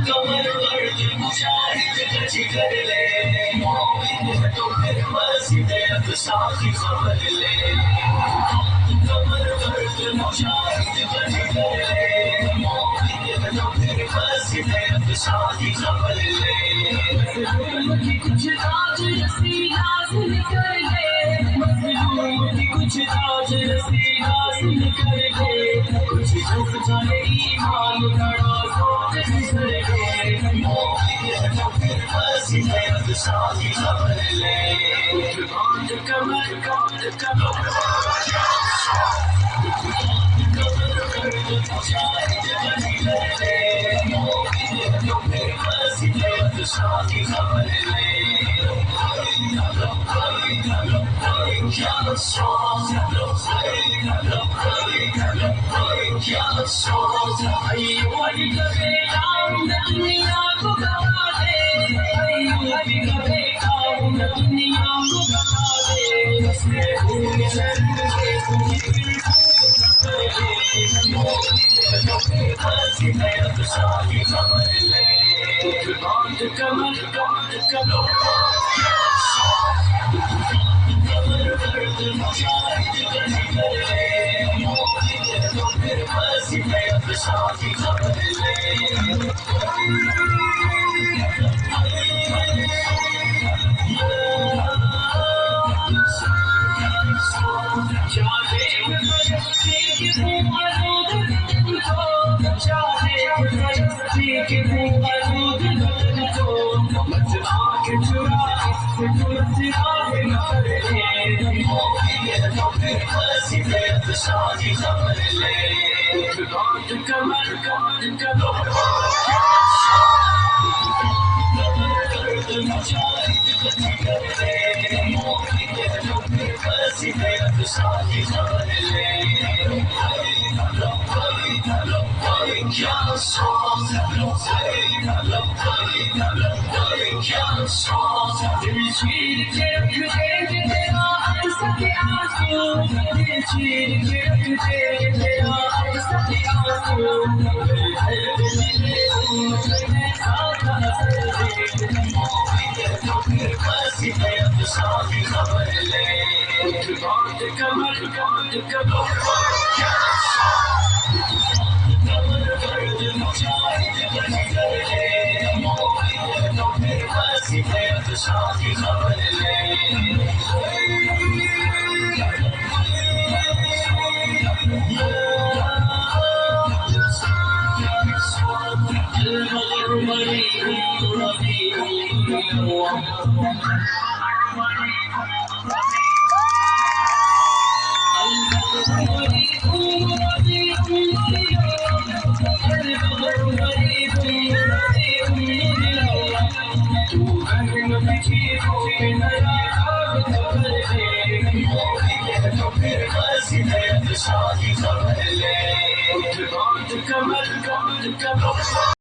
कमर वर्द मुजाहिद गज कर ले तो फिर मस्जिद साथी खबर ले कमर वर्द मुजाहिद गज कर ले तो फिर मस्जिद साथी खबर ले कुछ राज रसी हासिल कर ले मजलूम की कुछ राज रसी हासिल कर ले कुछ झुक जाए ईमान खड़ा साथी खबर ले कमर कमर कमर साथी खबर ले दुनिया को गवा दे दुनिया को गवा दे साथी खबर ले कमर कमर कमर साथी खबर ले साथी खबर ले कमर कमर कमर साथी खबर ले चीर के रख दे तेरा सके आंसू चीर के रख दे तेरा सके आंसू साथी खबर ले कमर कमर कमर साथी खबर ले साथी खबर ले कमर कमर कमर